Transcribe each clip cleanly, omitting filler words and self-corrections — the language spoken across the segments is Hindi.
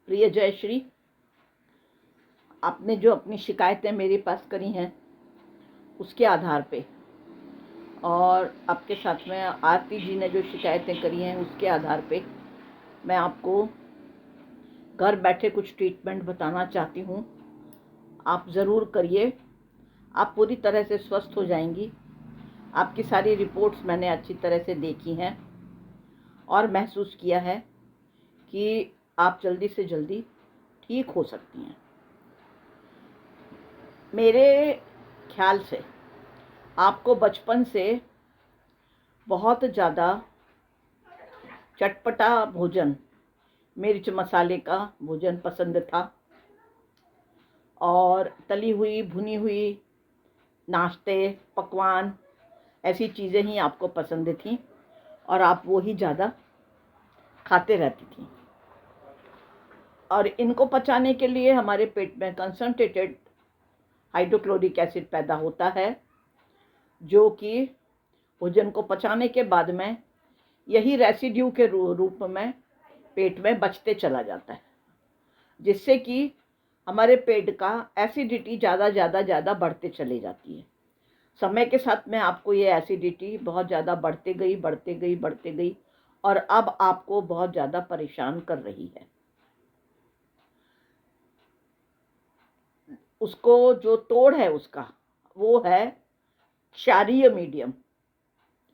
प्रिय जयश्री, आपने जो अपनी शिकायतें मेरे पास करी हैं उसके आधार पे और आपके साथ में आरती जी ने जो शिकायतें करी हैं उसके आधार पे मैं आपको घर बैठे कुछ ट्रीटमेंट बताना चाहती हूँ। आप ज़रूर करिए, आप पूरी तरह से स्वस्थ हो जाएंगी। आपकी सारी रिपोर्ट्स मैंने अच्छी तरह से देखी हैं और महसूस किया है कि आप जल्दी से जल्दी ठीक हो सकती हैं। मेरे ख्याल से आपको बचपन से बहुत ज़्यादा चटपटा भोजन, मिर्च मसाले का भोजन पसंद था और तली हुई भुनी हुई नाश्ते पकवान ऐसी चीज़ें ही आपको पसंद थीं और आप वो ही ज़्यादा खाते रहती थीं। और इनको पचाने के लिए हमारे पेट में कंसंट्रेटेड हाइड्रोक्लोरिक एसिड पैदा होता है, जो कि भोजन को पचाने के बाद में यही रेसिड्यू के रूप में पेट में बचते चला जाता है, जिससे कि हमारे पेट का एसिडिटी ज़्यादा बढ़ते चली जाती है। समय के साथ में आपको ये एसिडिटी बहुत ज़्यादा बढ़ते गई और अब आपको बहुत ज़्यादा परेशान कर रही है। उसको जो तोड़ है उसका वो है क्षारीय मीडियम,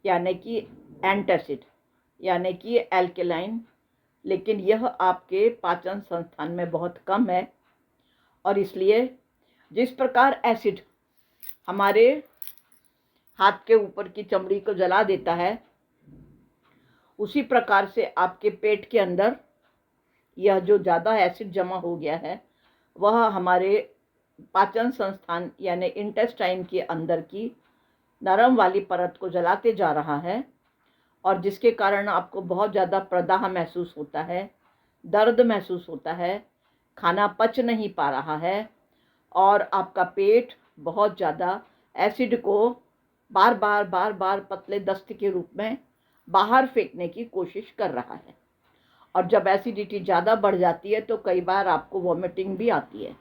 यानी कि एंटासिड, यानी कि एल्केलाइन, लेकिन यह आपके पाचन संस्थान में बहुत कम है। और इसलिए जिस प्रकार एसिड हमारे हाथ के ऊपर की चमड़ी को जला देता है, उसी प्रकार से आपके पेट के अंदर यह जो ज़्यादा एसिड जमा हो गया है वह हमारे पाचन संस्थान यानी इंटेस्टाइन के अंदर की नरम वाली परत को जलाते जा रहा है, और जिसके कारण आपको बहुत ज़्यादा प्रदाह महसूस होता है, दर्द महसूस होता है, खाना पच नहीं पा रहा है और आपका पेट बहुत ज़्यादा एसिड को बार बार पतले दस्त के रूप में बाहर फेंकने की कोशिश कर रहा है। और जब एसिडिटी ज़्यादा बढ़ जाती है तो कई बार आपको वॉमिटिंग भी आती है।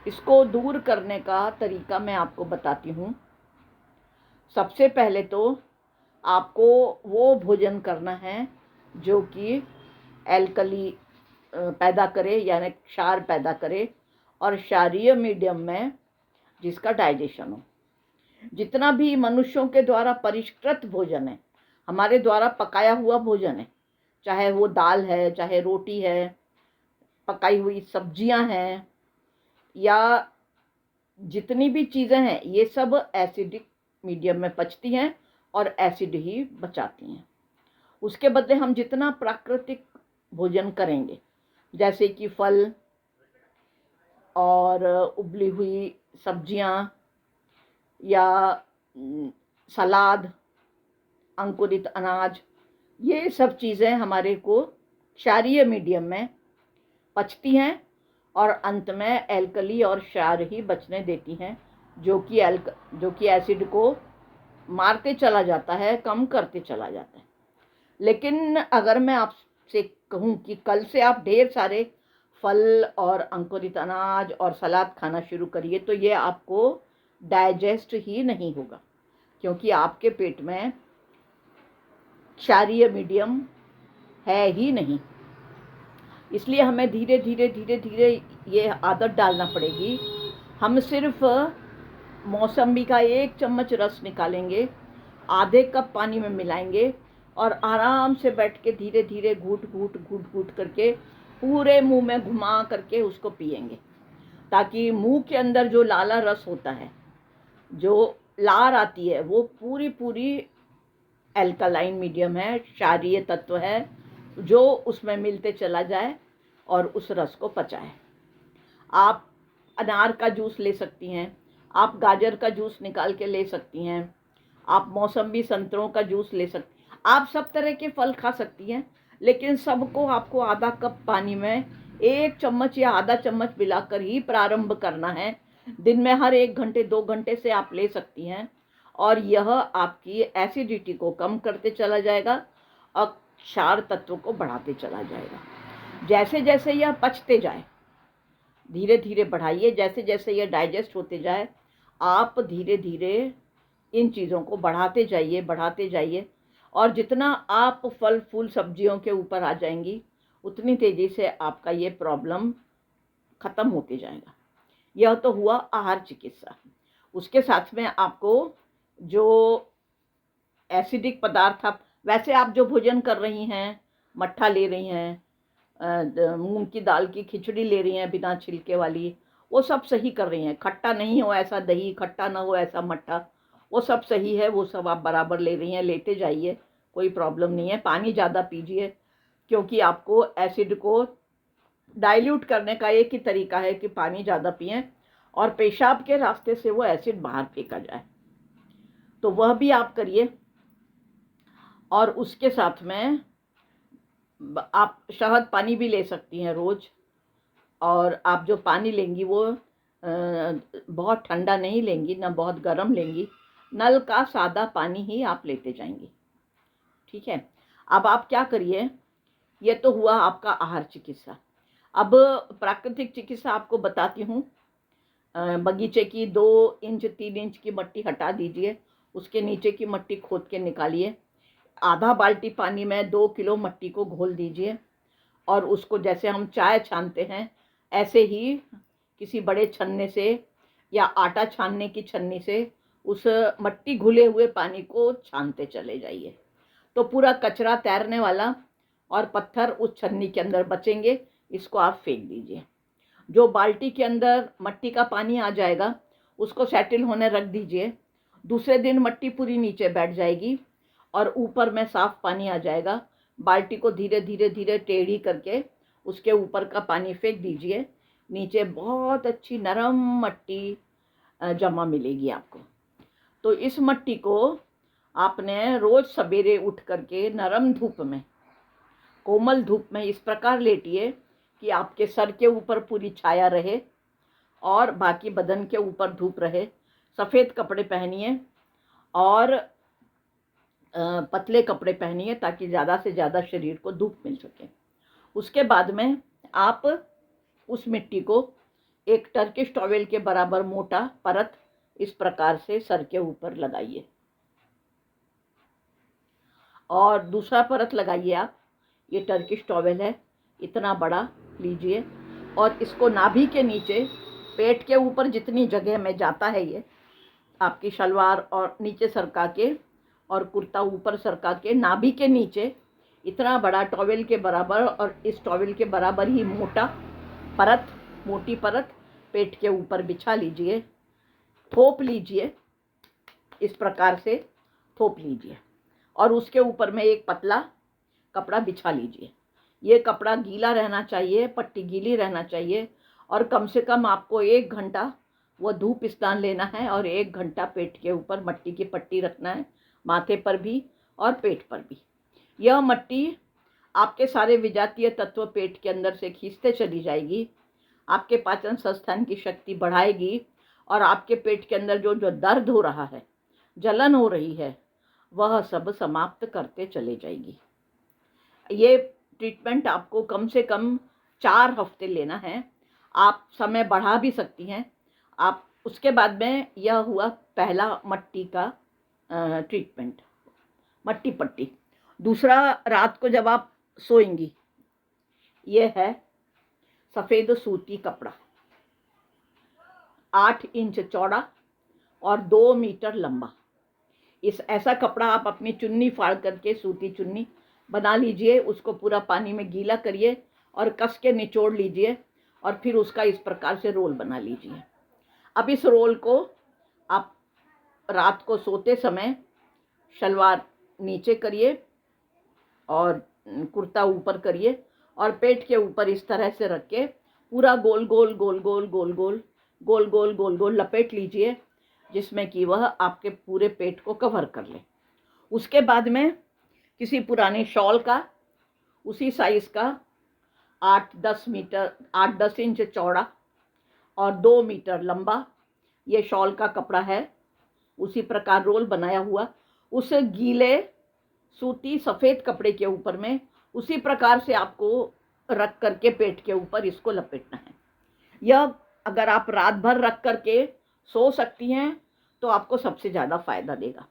इसको दूर करने का तरीका मैं आपको बताती हूँ। सबसे पहले तो आपको वो भोजन करना है जो कि एल्कली पैदा करे, यानी क्षार पैदा करे और क्षारीय मीडियम में जिसका डाइजेशन हो। जितना भी मनुष्यों के द्वारा परिष्कृत भोजन है, हमारे द्वारा पकाया हुआ भोजन है, चाहे वो दाल है, चाहे रोटी है, पकाई हुई सब्जियां हैं, या जितनी भी चीज़ें हैं, ये सब एसिडिक मीडियम में पचती हैं और एसिड ही बचाती हैं। उसके बदले हम जितना प्राकृतिक भोजन करेंगे, जैसे कि फल और उबली हुई सब्जियां या सलाद, अंकुरित अनाज, ये सब चीज़ें हमारे को क्षारीय मीडियम में पचती हैं और अंत में एल्कली और क्षार ही बचने देती हैं, जो कि एसिड को मारते चला जाता है, कम करते चला जाता है। लेकिन अगर मैं आपसे कहूँ कि कल से आप ढेर सारे फल और अंकुरित अनाज और सलाद खाना शुरू करिए, तो ये आपको डाइजेस्ट ही नहीं होगा, क्योंकि आपके पेट में क्षारीय मीडियम है ही नहीं। इसलिए हमें धीरे धीरे ये आदत डालना पड़ेगी। हम सिर्फ मौसम्बी का 1 चम्मच रस निकालेंगे, आधे कप पानी में मिलाएंगे और आराम से बैठ के धीरे धीरे घूट करके पूरे मुंह में घुमा करके उसको पिएंगे, ताकि मुंह के अंदर जो लाला रस होता है, जो लार आती है, वो पूरी एल्कलाइन मीडियम है, क्षारीय तत्व है, जो उसमें मिलते चला जाए और उस रस को पचाए। आप अनार का जूस ले सकती हैं, आप गाजर का जूस निकाल के ले सकती हैं, आप मौसम्बी संतरों का जूस ले सकती हैं, आप सब तरह के फल खा सकती हैं, लेकिन सबको आपको आधा कप पानी में 1 चम्मच या आधा चम्मच मिलाकर ही प्रारंभ करना है। दिन में हर 1 घंटे 2 घंटे से आप ले सकती हैं और यह आपकी एसिडिटी को कम करते चला जाएगा और क्षार तत्व को बढ़ाते चला जाएगा। जैसे जैसे यह पचते जाए, धीरे धीरे बढ़ाइए, जैसे जैसे यह डाइजेस्ट होते जाए आप धीरे धीरे इन चीज़ों को बढ़ाते जाइए, बढ़ाते जाइए। और जितना आप फल फूल सब्जियों के ऊपर आ जाएंगी उतनी तेज़ी से आपका ये प्रॉब्लम ख़त्म होते जाएगा। यह तो हुआ आहार चिकित्सा। उसके साथ में आपको जो एसिडिक पदार्थ, आप वैसे आप जो भोजन कर रही हैं, मट्ठा ले रही हैं, मूंग की दाल की खिचड़ी ले रही हैं बिना छिलके वाली, वो सब सही कर रही हैं। खट्टा नहीं हो ऐसा दही, खट्टा ना हो ऐसा मट्ठा, वो सब सही है, वो सब आप बराबर ले रही हैं, लेते जाइए, कोई प्रॉब्लम नहीं है। पानी ज़्यादा पीजिए, क्योंकि आपको एसिड को डाइल्यूट करने का एक ही तरीका है कि पानी ज़्यादा पिएं और पेशाब के रास्ते से वो एसिड बाहर फेंका जाए, तो वह भी आप करिए। और उसके साथ में आप शहद पानी भी ले सकती हैं रोज़। और आप जो पानी लेंगी वो बहुत ठंडा नहीं लेंगी, ना बहुत गर्म लेंगी, नल का सादा पानी ही आप लेते जाएंगी, ठीक है। अब आप क्या करिए, ये तो हुआ आपका आहार चिकित्सा। अब प्राकृतिक चिकित्सा आपको बताती हूँ। बगीचे की 2 इंच 3 इंच की मट्टी हटा दीजिए, उसके नीचे की मट्टी खोद के निकालिए, आधा बाल्टी पानी में 2 किलो मट्टी को घोल दीजिए और उसको जैसे हम चाय छानते हैं ऐसे ही किसी बड़े छन्ने से या आटा छानने की छन्नी से उस मट्टी घुले हुए पानी को छानते चले जाइए, तो पूरा कचरा तैरने वाला और पत्थर उस छन्नी के अंदर बचेंगे। इसको आप फेंक दीजिए। जो बाल्टी के अंदर मट्टी का पानी आ जाएगा उसको सेटल होने रख दीजिए। दूसरे दिन मट्टी पूरी नीचे बैठ जाएगी और ऊपर में साफ पानी आ जाएगा। बाल्टी को धीरे धीरे धीरे टेढ़ी करके उसके ऊपर का पानी फेंक दीजिए, नीचे बहुत अच्छी नरम मट्टी जमा मिलेगी आपको। तो इस मट्टी को आपने रोज सवेरे उठ करके नरम धूप में, कोमल धूप में इस प्रकार लेटिए कि आपके सर के ऊपर पूरी छाया रहे और बाकी बदन के ऊपर धूप रहे। सफ़ेद कपड़े पहनिए और पतले कपड़े पहनिए ताकि ज़्यादा से ज़्यादा शरीर को धूप मिल सके। उसके बाद में आप उस मिट्टी को एक टर्किश टॉवेल के बराबर मोटा परत इस प्रकार से सर के ऊपर लगाइए और दूसरा परत लगाइए आप। ये टर्किश टॉवेल है, इतना बड़ा लीजिए और इसको नाभि के नीचे, पेट के ऊपर जितनी जगह में जाता है ये आपकी शलवार और नीचे सरका के और कुर्ता ऊपर सरका के, नाभि के नीचे इतना बड़ा टॉवेल के बराबर और इस टॉवेल के बराबर ही मोटा परत, मोटी परत पेट के ऊपर बिछा लीजिए। थोप लीजिए, इस प्रकार से थोप लीजिए और उसके ऊपर में एक पतला कपड़ा बिछा लीजिए। ये कपड़ा गीला रहना चाहिए, पट्टी गीली रहना चाहिए और कम से कम आपको 1 घंटा वो धूप स्नान लेना है और 1 घंटा पेट के ऊपर मट्टी की पट्टी रखना है, माथे पर भी और पेट पर भी। यह मट्टी आपके सारे विजातीय तत्व पेट के अंदर से खींचते चली जाएगी, आपके पाचन संस्थान की शक्ति बढ़ाएगी और आपके पेट के अंदर जो जो दर्द हो रहा है, जलन हो रही है, वह सब समाप्त करते चले जाएगी। ये ट्रीटमेंट आपको कम से कम 4 हफ्ते लेना है। आप समय बढ़ा भी सकती हैं आप। उसके बाद में यह हुआ पहला मट्टी का ट्रीटमेंट, मट्टी पट्टी। दूसरा, रात को जब आप सोएंगी, ये है सफ़ेद सूती कपड़ा, 8 इंच चौड़ा और 2 मीटर लंबा। इस ऐसा कपड़ा आप अपनी चुन्नी फाड़ करके, सूती चुन्नी बना लीजिए, उसको पूरा पानी में गीला करिए और कस के निचोड़ लीजिए और फिर उसका इस प्रकार से रोल बना लीजिए। अब इस रोल को आप रात को सोते समय शलवार नीचे करिए और कुर्ता ऊपर करिए और पेट के ऊपर इस तरह से रख के पूरा गोल गोल गोल गोल गोल गोल गोल गोल गोल गोल लपेट लीजिए, जिसमें कि वह आपके पूरे पेट को कवर कर ले। उसके बाद में किसी पुराने शॉल का उसी साइज़ का 8-10 इंच चौड़ा और 2 मीटर लंबा ये शॉल का कपड़ा है, उसी प्रकार रोल बनाया हुआ उस गीले सूती सफ़ेद कपड़े के ऊपर में उसी प्रकार से आपको रख करके पेट के ऊपर इसको लपेटना है। यह अगर आप रात भर रख करके सो सकती हैं तो आपको सबसे ज़्यादा फ़ायदा देगा।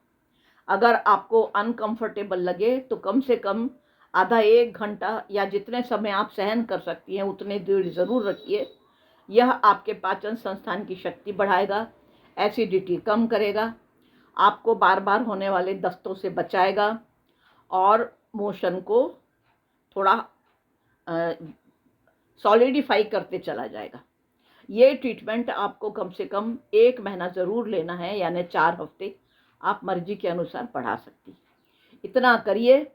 अगर आपको अनकंफर्टेबल लगे तो कम से कम आधा 1 घंटा या जितने समय आप सहन कर सकती हैं उतने देर ज़रूर रखिए। यह आपके पाचन संस्थान की शक्ति बढ़ाएगा, एसिडिटी कम करेगा, आपको बार बार होने वाले दस्तों से बचाएगा और मोशन को थोड़ा सॉलिडिफाई करते चला जाएगा। ये ट्रीटमेंट आपको कम से कम 1 महीना ज़रूर लेना है, यानी 4 हफ्ते। आप मर्जी के अनुसार बढ़ा सकती। इतना करिए,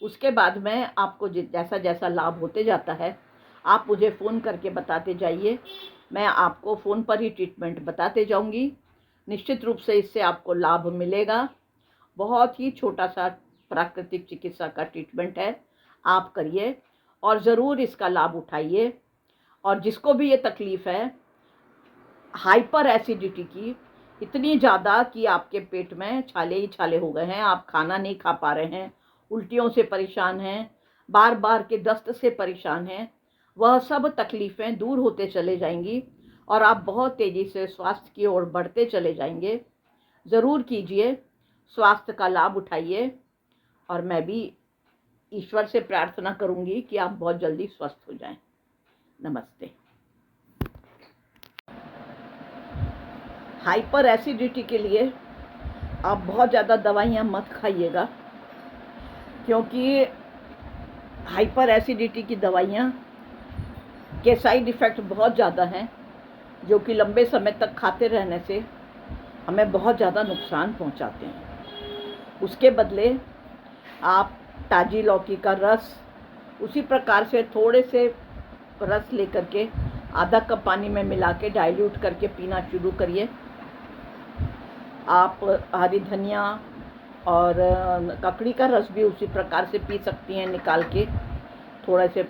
उसके बाद में आपको जैसा जैसा लाभ होते जाता है आप मुझे फ़ोन करके बताते जाइए। मैं आपको फ़ोन पर ही ट्रीटमेंट बताते जाऊंगी। निश्चित रूप से इससे आपको लाभ मिलेगा। बहुत ही छोटा सा प्राकृतिक चिकित्सा का ट्रीटमेंट है, आप करिए और ज़रूर इसका लाभ उठाइए। और जिसको भी ये तकलीफ़ है हाइपर एसिडिटी की, इतनी ज़्यादा कि आपके पेट में छाले ही छाले हो गए हैं, आप खाना नहीं खा पा रहे हैं, उल्टियों से परेशान हैं, बार बार के दस्त से परेशान हैं, वह सब तकलीफ़ें दूर होते चले जाएंगी और आप बहुत तेज़ी से स्वास्थ्य की ओर बढ़ते चले जाएंगे। ज़रूर कीजिए, स्वास्थ्य का लाभ उठाइए और मैं भी ईश्वर से प्रार्थना करूंगी कि आप बहुत जल्दी स्वस्थ हो जाएं। नमस्ते। हाइपर एसिडिटी के लिए आप बहुत ज़्यादा दवाइयाँ मत खाइएगा, क्योंकि हाइपर एसिडिटी की दवाइयाँ के साइड इफ़ेक्ट बहुत ज़्यादा हैं, जो कि लंबे समय तक खाते रहने से हमें बहुत ज़्यादा नुकसान पहुंचाते हैं। उसके बदले आप ताज़ी लौकी का रस, उसी प्रकार से थोड़े से रस लेकर के आधा कप पानी में मिला के डाइल्यूट करके पीना शुरू करिए। आप हरी धनिया और ककड़ी का रस भी उसी प्रकार से पी सकती हैं, निकाल के थोड़ा से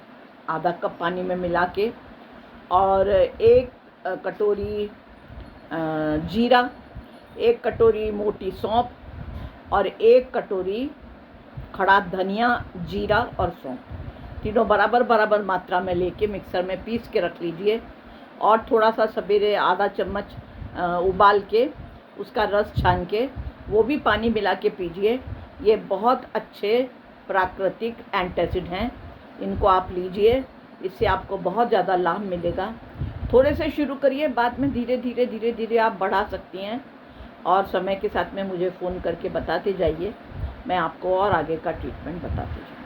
आधा कप पानी में मिला के। और 1 कटोरी जीरा, 1 कटोरी मोटी सौंफ और 1 कटोरी खड़ा धनिया, जीरा और सौंफ, तीनों बराबर बराबर मात्रा में लेके मिक्सर में पीस के रख लीजिए। और थोड़ा सा सवेरे आधा चम्मच उबाल के उसका रस छान के वो भी पानी मिला के पीजिए। ये बहुत अच्छे प्राकृतिक एंटासिड हैं, इनको आप लीजिए, इससे आपको बहुत ज़्यादा लाभ मिलेगा। थोड़े से शुरू करिए, बाद में धीरे धीरे आप बढ़ा सकती हैं। और समय के साथ में मुझे फ़ोन करके बताते जाइए, मैं आपको और आगे का ट्रीटमेंट बताती जाऊँ।